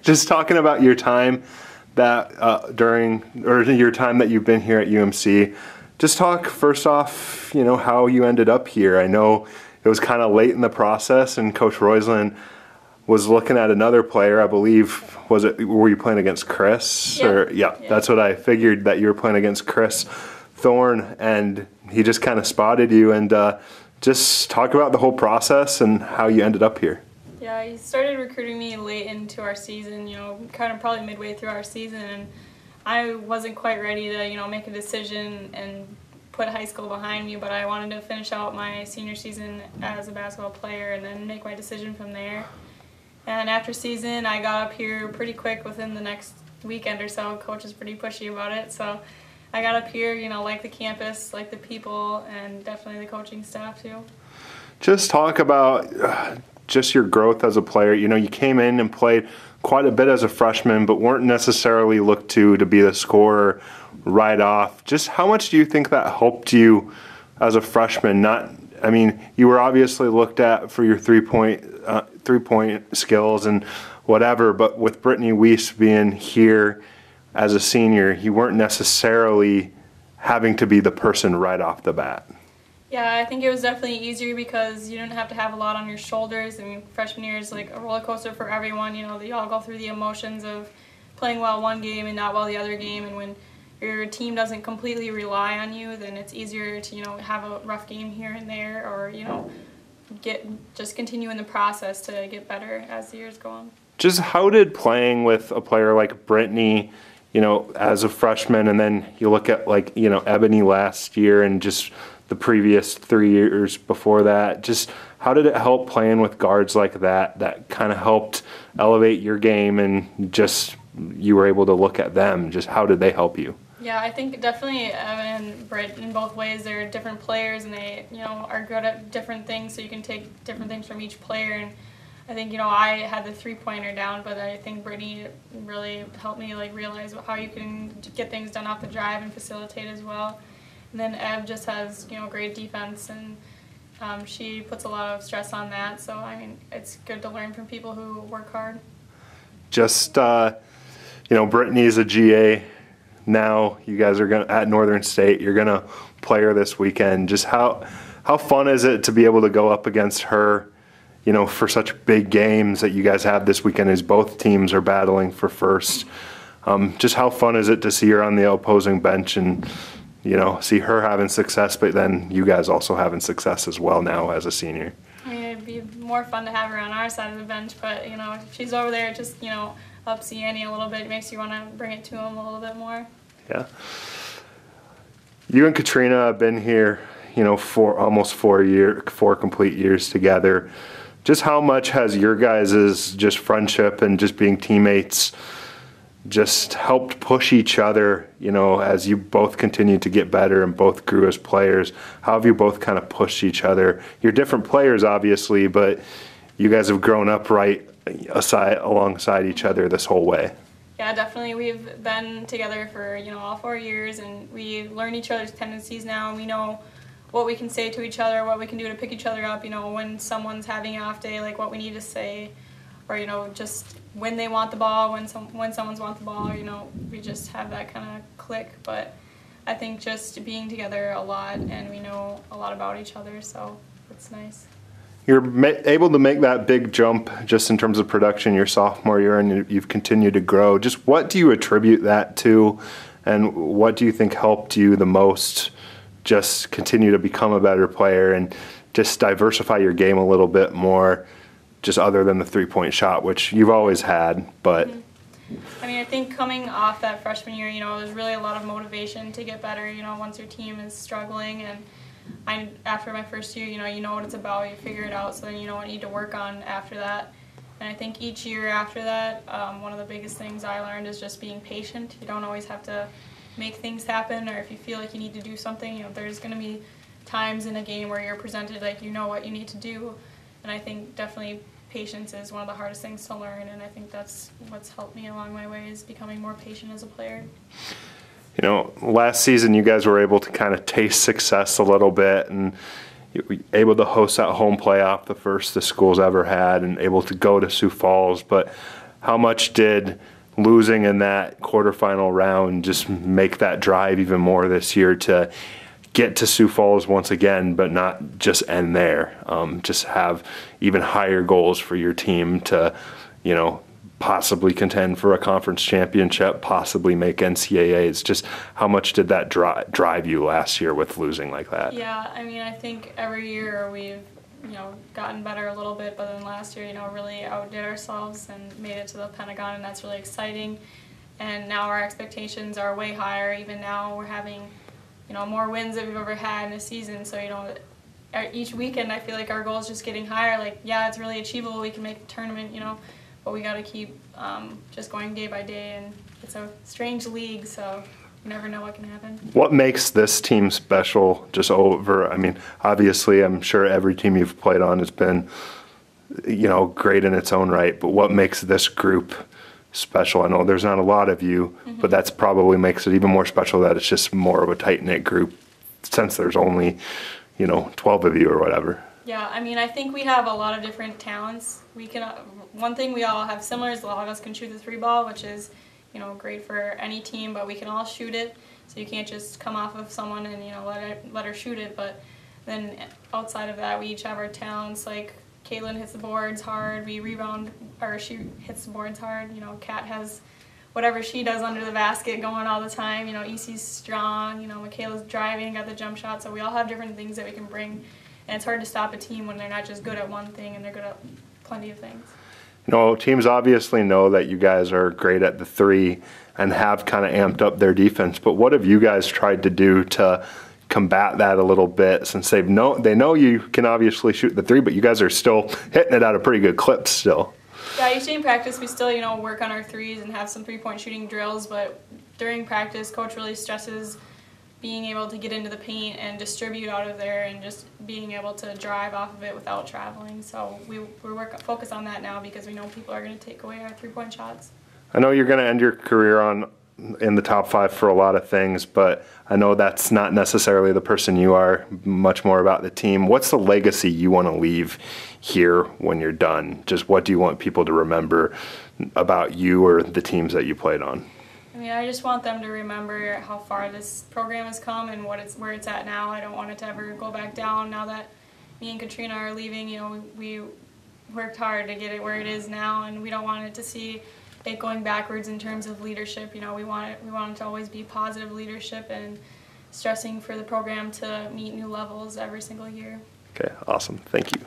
Just talking about your time that your time that you've been here at UMC. Just talk first off, how you ended up here. I know it was kind of late in the process, and Coach Roisland was looking at another player. I believe, were you playing against Chris? Yeah. That's what I figured, that you were playing against Chris Thorne, and he just kind of spotted you. And just talk about the whole process and how you ended up here. Yeah, he started recruiting me late into our season, kind of probably midway through our season, and I wasn't quite ready to, make a decision and put high school behind me, but I wanted to finish out my senior season as a basketball player and then make my decision from there. And after season, I got up here pretty quick within the next weekend or so. Coach was pretty pushy about it, so I got up here, like the campus, like the people, and definitely the coaching staff too. Just talk about just your growth as a player. You came in and played quite a bit as a freshman, but weren't necessarily looked to be the scorer right off. Just how much do you think that helped you as a freshman? You were obviously looked at for your three-point skills and whatever, but with Brittany Weiss being here as a senior, you weren't necessarily having to be the person right off the bat. Yeah, I think it was definitely easier because you didn't have to have a lot on your shoulders. Freshman year is like a roller coaster for everyone. They all go through the emotions of playing well one game and not well the other game. And when your team doesn't completely rely on you, then it's easier to, have a rough game here and there, or, just continue in the process to get better as the years go on. Just how did playing with a player like Brittany, as a freshman, and then you look at Ebony last year and just the previous 3 years before that, just how did it help playing with guards like that kind of helped elevate your game, and just you were able to look at them? Just how did they help you? Yeah, I think definitely Evan and Britt, in both ways, they're different players, and they are good at different things, so you can take different things from each player. And I think I had the three-pointer down, but I think Brittany really helped me realize how you can get things done off the drive and facilitate as well. And then Ev just has great defense, and she puts a lot of stress on that. So it's good to learn from people who work hard. Just Brittany's a GA now. You guys are at Northern State. You're gonna play her this weekend. Just how fun is it to be able to go up against her? For such big games that you guys have this weekend, as both teams are battling for first. Just how fun is it to see her on the opposing bench and see her having success, but then you guys also having success as well now as a senior? It'd be more fun to have her on our side of the bench, but if she's over there, just ups the ante a little bit. It makes you want to bring it to them a little bit more. Yeah. You and Katrina have been here, for almost 4 complete years together. Just how much has your guys' just friendship and just being teammates just helped push each other, as you both continued to get better and both grew as players? How have you both kind of pushed each other? You're different players, obviously, but you guys have grown up alongside each other this whole way. Yeah, definitely. We've been together for, all 4 years, and we learn each other's tendencies now. We know what we can say to each other, what we can do to pick each other up, when someone's having an off day, what we need to say, or, just when they want the ball, when someone's want the ball, we just have that kind of click. But I think just being together a lot, and we know a lot about each other, so it's nice. You're able to make that big jump just in terms of production your sophomore year, and you've continued to grow. Just what do you attribute that to, and what do you think helped you the most just continue to become a better player and just diversify your game a little bit more, just other than the three-point shot, which you've always had, but... I think coming off that freshman year, there's really a lot of motivation to get better, once your team is struggling. And after my first year, you know what it's about, you figure it out, so then you know what you need to work on after that. And I think each year after that, one of the biggest things I learned is just being patient. You don't always have to make things happen, or if you feel like you need to do something, there's going to be times in a game where you're presented what you need to do. And I think definitely patience is one of the hardest things to learn, and I think that's what's helped me along my way, is becoming more patient as a player. Last season you guys were able to kind of taste success a little bit, and you were able to host that home playoff, the first the school's ever had, and able to go to Sioux Falls. But how much did losing in that quarterfinal round just make that drive even more this year to get to Sioux Falls once again, but not just end there? Just have even higher goals for your team to, possibly contend for a conference championship, possibly make NCAA. It's just how much did that drive you last year with losing like that? Yeah, I think every year we've gotten better a little bit, but then last year, really outdid ourselves and made it to the Pentagon, and that's really exciting. And now our expectations are way higher. Even now we're having, more wins than we've ever had in a season. So, each weekend I feel like our goal is just getting higher. Like, yeah, it's really achievable. We can make the tournament, but we got to keep just going day by day. And it's a strange league, so you never know what can happen. What makes this team special just over, obviously I'm sure every team you've played on has been, great in its own right, but what makes this group special? I know there's not a lot of you, but that's probably makes it even more special that it's just more of a tight-knit group since there's only, 12 of you or whatever. Yeah, I think we have a lot of different talents. One thing we all have similar is a lot of us can shoot the 3-ball, which is great for any team, but we can all shoot it, so you can't just come off of someone and let her shoot it. But then outside of that, we each have our talents. Like Caitlin hits the boards hard, we rebound, or she hits the boards hard. Kat has whatever she does under the basket going all the time. EC's strong. Michaela's driving, got the jump shot. So we all have different things that we can bring, and it's hard to stop a team when they're not just good at one thing and they're good at plenty of things. Teams obviously know that you guys are great at the 3 and have kind of amped up their defense, but what have you guys tried to do to combat that a little bit, since they know you can obviously shoot the 3, but you guys are still hitting it at a pretty good clip still? Yeah, each day in practice we still, work on our 3s and have some 3-point shooting drills, but during practice, Coach really stresses being able to get into the paint and distribute out of there and just being able to drive off of it without traveling. So we're focused on that now because we know people are going to take away our 3-point shots. I know you're going to end your career in the top 5 for a lot of things, but I know that's not necessarily the person you are, much more about the team. What's the legacy you want to leave here when you're done? Just what do you want people to remember about you or the teams that you played on? I just want them to remember how far this program has come and where it's at now. I don't want it to ever go back down. Now that me and Katrina are leaving, we worked hard to get it where it is now, and we don't want it to see it going backwards in terms of leadership. We want it to always be positive leadership and stressing for the program to meet new levels every single year. Okay, awesome. Thank you.